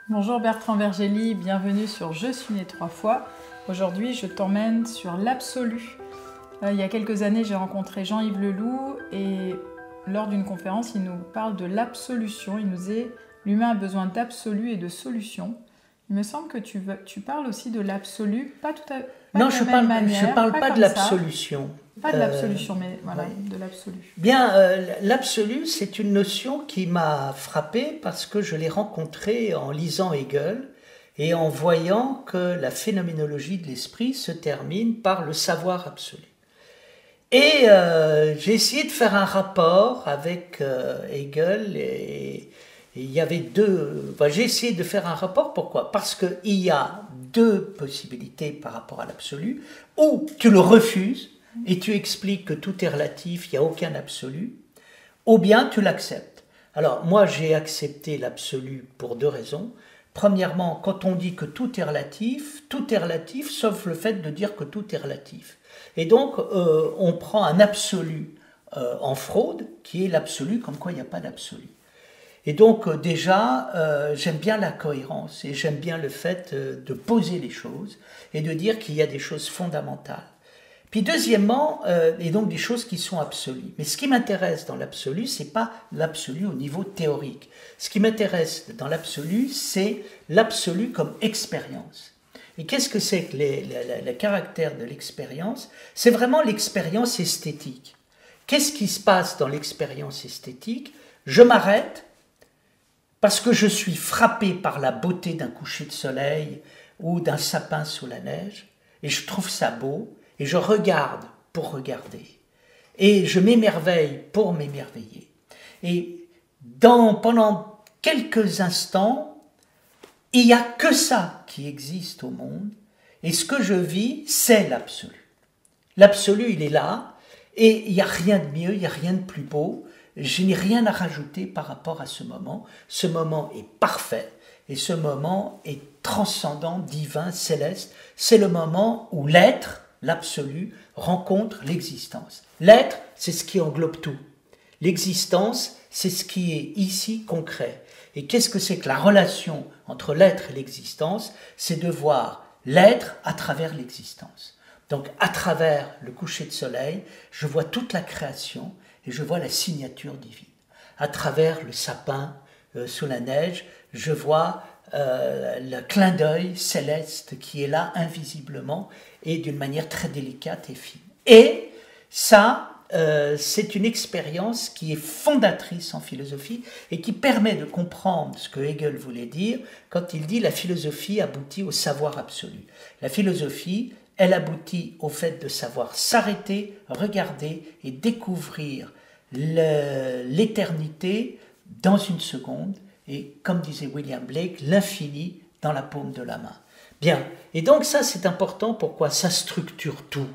Bonjour Bertrand Vergely, bienvenue sur Je suis né trois fois. Aujourd'hui, je t'emmène sur l'absolu. Il y a quelques années, j'ai rencontré Jean-Yves Leloup et lors d'une conférence, il nous parle de l'absolution. Il nous dit l'humain a besoin d'absolu et de solution. Il me semble que tu parles aussi de l'absolu, pas tout à pas Non, de je la même parle, manière, je parle pas de comme l'absolution. ça. Pas de l'absolution, mais voilà, ouais. de l'absolu. Bien, l'absolu, c'est une notion qui m'a frappé parce que je l'ai rencontrée en lisant Hegel et en voyant que la phénoménologie de l'esprit se termine par le savoir absolu. Et j'ai essayé de faire un rapport avec Hegel et il y avait deux... Enfin, j'ai essayé de faire un rapport, pourquoi? Parce qu'il y a deux possibilités par rapport à l'absolu, ou tu le refuses et tu expliques que tout est relatif, il n'y a aucun absolu, ou bien tu l'acceptes. Alors moi j'ai accepté l'absolu pour deux raisons. Premièrement, quand on dit que tout est relatif sauf le fait de dire que tout est relatif. Et donc on prend un absolu en fraude qui est l'absolu, comme quoi il n'y a pas d'absolu. Et donc déjà, j'aime bien la cohérence et j'aime bien le fait de poser les choses et de dire qu'il y a des choses fondamentales. Puis deuxièmement, et donc des choses qui sont absolues. Mais ce qui m'intéresse dans l'absolu, c'est pas l'absolu au niveau théorique. Ce qui m'intéresse dans l'absolu, c'est l'absolu comme expérience. Et qu'est-ce que c'est que le caractère de l'expérience? C'est vraiment l'expérience esthétique. Qu'est-ce qui se passe dans l'expérience esthétique? Je m'arrête parce que je suis frappé par la beauté d'un coucher de soleil ou d'un sapin sous la neige, et je trouve ça beau, et je regarde pour regarder. Et je m'émerveille pour m'émerveiller. Et pendant quelques instants, il n'y a que ça qui existe au monde. Et ce que je vis, c'est l'absolu. L'absolu, il est là. Et il n'y a rien de mieux, il n'y a rien de plus beau. Je n'ai rien à rajouter par rapport à ce moment. Ce moment est parfait. Et ce moment est transcendant, divin, céleste. C'est le moment où l'être, l'absolu, rencontre l'existence. L'être, c'est ce qui englobe tout. L'existence, c'est ce qui est ici concret. Et qu'est-ce que c'est que la relation entre l'être et l'existence? C'est de voir l'être à travers l'existence. Donc, à travers le coucher de soleil, je vois toute la création et je vois la signature divine. À travers le sapin sous la neige, je vois le clin d'œil céleste qui est là invisiblement et d'une manière très délicate et fine. Et ça, c'est une expérience qui est fondatrice en philosophie et qui permet de comprendre ce que Hegel voulait dire quand il dit la philosophie aboutit au savoir absolu. La philosophie, elle aboutit au fait de savoir s'arrêter, regarder et découvrir l'éternité dans une seconde et, comme disait William Blake, l'infini dans la paume de la main. Bien, et donc ça c'est important, pourquoi? Ça structure tout.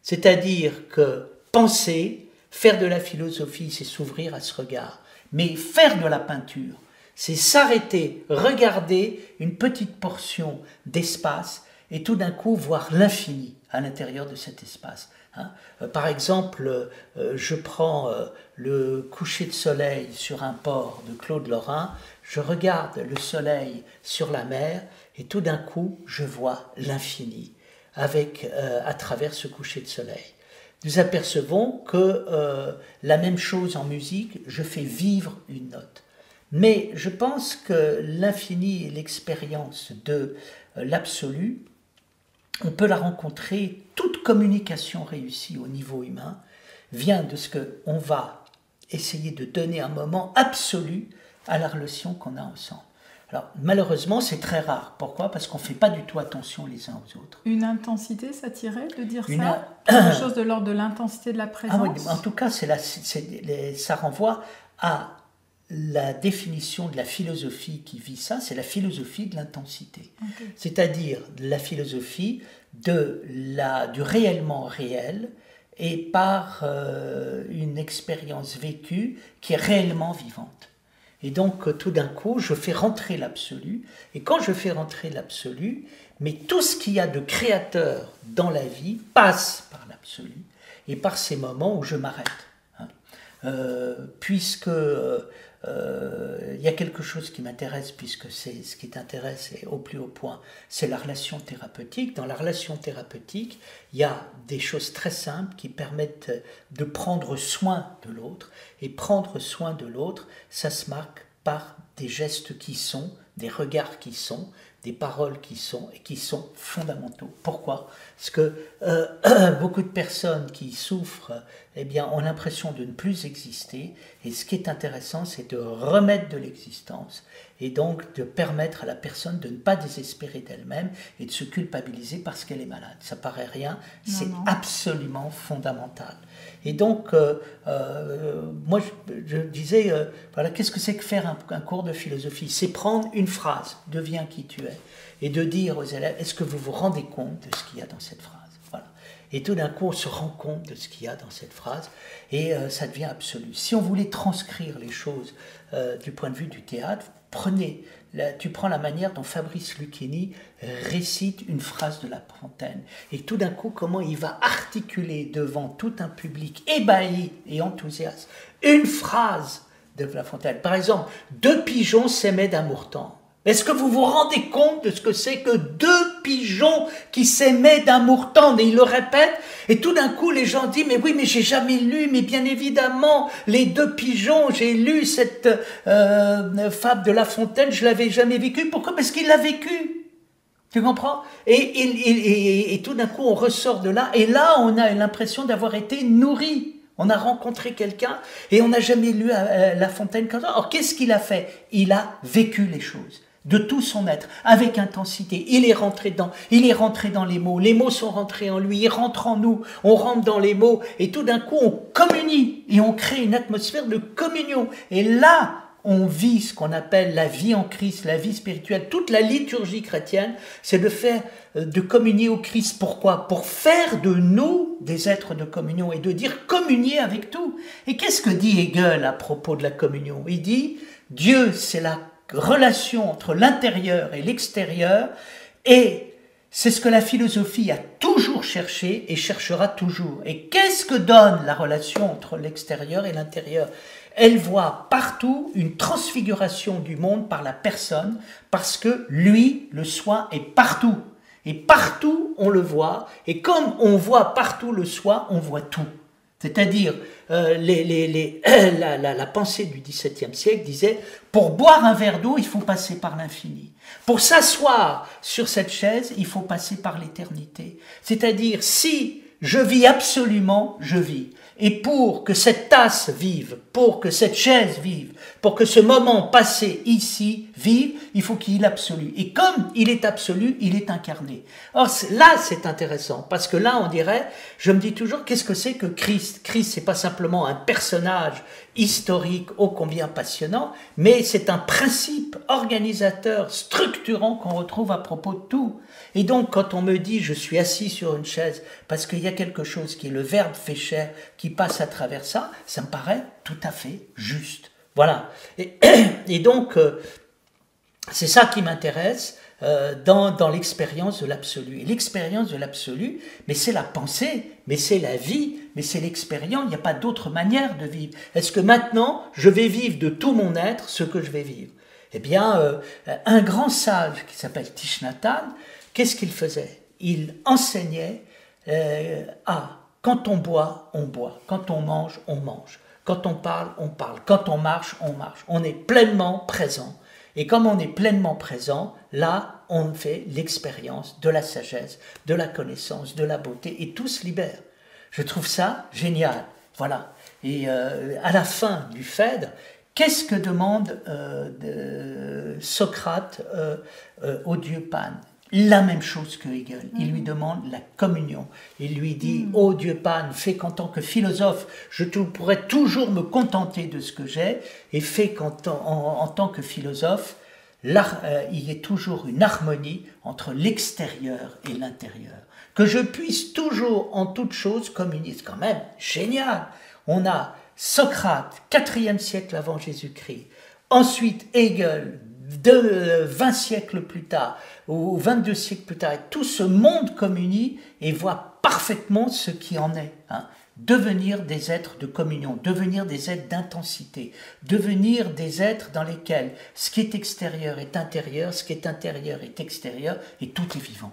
C'est-à-dire que penser, faire de la philosophie, c'est s'ouvrir à ce regard. Mais faire de la peinture, c'est s'arrêter, regarder une petite portion d'espace et tout d'un coup voir l'infini à l'intérieur de cet espace. Par exemple, je prends le coucher de soleil sur un port de Claude Lorrain, je regarde le soleil sur la mer et tout d'un coup, je vois l'infini à travers ce coucher de soleil. Nous apercevons que la même chose en musique, je fais vivre une note. Mais je pense que l'infini et l'expérience de l'absolu, on peut la rencontrer, toute communication réussie au niveau humain vient de ce qu'on va essayer de donner un moment absolu à la relation qu'on a ensemble. Alors malheureusement c'est très rare. Pourquoi? Parce qu'on ne fait pas du tout attention les uns aux autres. Une intensité, ça t'irait de dire ça? Quelque chose de l'ordre de l'intensité de la présence? Ah oui, en tout cas ça renvoie à la définition de la philosophie qui vit ça, c'est la philosophie de l'intensité. Okay. C'est-à-dire la philosophie du réellement réel et par une expérience vécue qui est réellement vivante. Et donc tout d'un coup, je fais rentrer l'absolu, et quand je fais rentrer l'absolu, mais tout ce qu'il y a de créateur dans la vie passe par l'absolu, et par ces moments où je m'arrête. Puisque il y a quelque chose qui m'intéresse, puisque c'est ce qui t'intéresse et au plus haut point, c'est la relation thérapeutique. Dans la relation thérapeutique, il y a des choses très simples qui permettent de prendre soin de l'autre. Et prendre soin de l'autre, ça se marque par des gestes qui sont, des regards qui sont, des paroles qui sont et qui sont fondamentaux. Pourquoi ? Parce que beaucoup de personnes qui souffrent ont l'impression de ne plus exister, et ce qui est intéressant, c'est de remettre de l'existence et donc de permettre à la personne de ne pas désespérer d'elle-même et de se culpabiliser parce qu'elle est malade. Ça paraît rien, c'est absolument fondamental. Et donc, moi, je disais, voilà, qu'est-ce que c'est que faire un cours de philosophie ? C'est prendre une phrase, deviens qui tu es, et de dire aux élèves, est-ce que vous vous rendez compte de ce qu'il y a dans cette phrase ? Voilà. Et tout d'un coup, on se rend compte de ce qu'il y a dans cette phrase, et ça devient absolu. Si on voulait transcrire les choses du point de vue du théâtre, tu prends la manière dont Fabrice Lucchini récite une phrase de La Fontaine, et tout d'un coup, comment il va articuler devant tout un public ébahi et enthousiaste une phrase de La Fontaine. Par exemple, 2 pigeons s'aimaient d'amour tendre. Est-ce que vous vous rendez compte de ce que c'est que 2 pigeons qui s'aimaient d'amour tendre? Et il le répète, et tout d'un coup les gens disent, mais oui, mais j'ai jamais lu, mais bien évidemment, les 2 pigeons, j'ai lu cette fable de La Fontaine, je l'avais jamais vécue. Pourquoi? Parce qu'il l'a vécu. Tu comprends? Et tout d'un coup on ressort de là, et là on a l'impression d'avoir été nourri. On a rencontré quelqu'un et on n'a jamais lu La Fontaine comme ça. Alors qu'est-ce qu'il a fait? Il a vécu les choses de tout son être, avec intensité. Il est rentré dans les mots sont rentrés en lui, il rentre en nous, on rentre dans les mots, et tout d'un coup on communie, et on crée une atmosphère de communion. Et là, on vit ce qu'on appelle la vie en Christ, la vie spirituelle. Toute la liturgie chrétienne, c'est de communier au Christ. Pourquoi? Pour faire de nous des êtres de communion, et de dire communier avec tout. Et qu'est-ce que dit Hegel à propos de la communion? Il dit, Dieu, c'est la relation entre l'intérieur et l'extérieur, et c'est ce que la philosophie a toujours cherché et cherchera toujours. Et qu'est-ce que donne la relation entre l'extérieur et l'intérieur? Elle voit partout une transfiguration du monde par la personne, parce que lui, le soi, est partout. Et partout, on le voit, et comme on voit partout le soi, on voit tout. C'est-à-dire, la pensée du XVIIe siècle disait, pour boire un verre d'eau, il faut passer par l'infini. Pour s'asseoir sur cette chaise, il faut passer par l'éternité. C'est-à-dire, si je vis absolument, je vis. Et pour que cette tasse vive, pour que cette chaise vive, pour que ce moment passé ici vive, il faut qu'il est absolu. Et comme il est absolu, il est incarné. Or là, c'est intéressant, parce que là, on dirait, je me dis toujours, qu'est-ce que c'est que Christ? Christ, c'est pas simplement un personnage historique ô combien passionnant, mais c'est un principe organisateur, structurant qu'on retrouve à propos de tout. Et donc, quand on me dit, je suis assis sur une chaise, parce qu'il y a quelque chose qui est le Verbe fait chair, qui passe à travers ça, ça me paraît tout à fait juste. Voilà. Et donc, c'est ça qui m'intéresse dans l'expérience de l'absolu. Et l'expérience de l'absolu, mais c'est la pensée, mais c'est la vie, mais c'est l'expérience. Il n'y a pas d'autre manière de vivre. Est-ce que maintenant, je vais vivre de tout mon être ce que je vais vivre? Eh bien, un grand sage qui s'appelle Thich Nhat Hanh, qu'est-ce qu'il faisait? Il enseignait quand on boit, on boit. Quand on mange, on mange. Quand on parle, on parle. Quand on marche, on marche. On est pleinement présent. Et comme on est pleinement présent, là, on fait l'expérience de la sagesse, de la connaissance, de la beauté, et tout se libère. Je trouve ça génial. Voilà. Et à la fin du Phèdre, qu'est-ce que demande Socrate au dieu Pan? La même chose que Hegel. Il lui demande la communion. Il lui dit, ô Dieu Pan, fais qu'en tant que philosophe, je pourrais toujours me contenter de ce que j'ai, et fais qu'en tant que philosophe, il y ait toujours une harmonie entre l'extérieur et l'intérieur. Que je puisse toujours, en toute chose, communier. C'est quand même génial. On a Socrate, 4e siècle avant Jésus-Christ. Ensuite, Hegel, 20 siècles plus tard, ou 22 siècles plus tard, et tout ce monde communie et voit parfaitement ce qui en est. devenir des êtres de communion, devenir des êtres d'intensité, devenir des êtres dans lesquels ce qui est extérieur est intérieur, ce qui est intérieur est extérieur, et tout est vivant.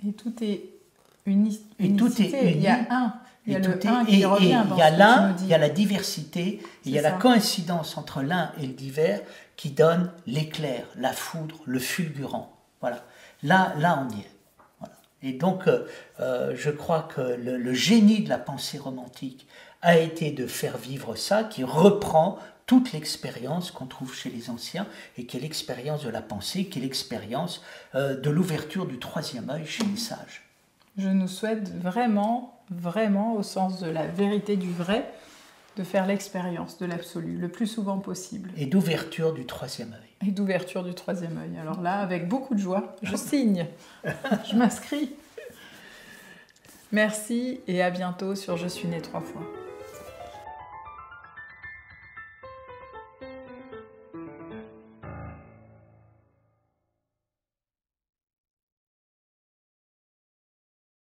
Et tout est unicité. Tout est uni. Il y a un. Il y a le un et qui revient dans il y a ce que l'un, tu nous dis. il y a la diversité, il y a la coïncidence entre l'un et le divers qui donne l'éclair, la foudre, le fulgurant. Voilà. Là on y est. Voilà. Et donc, je crois que le génie de la pensée romantique a été de faire vivre ça, qui reprend toute l'expérience qu'on trouve chez les anciens, et qui est l'expérience de la pensée, qui est l'expérience de l'ouverture du troisième œil chez les sages. Je nous souhaite vraiment, vraiment, au sens de la vérité du vrai, de faire l'expérience de l'absolu le plus souvent possible. Et d'ouverture du troisième œil. Et d'ouverture du troisième œil. Alors là, avec beaucoup de joie, je signe, je m'inscris. Merci et à bientôt sur Je suis né 3 fois.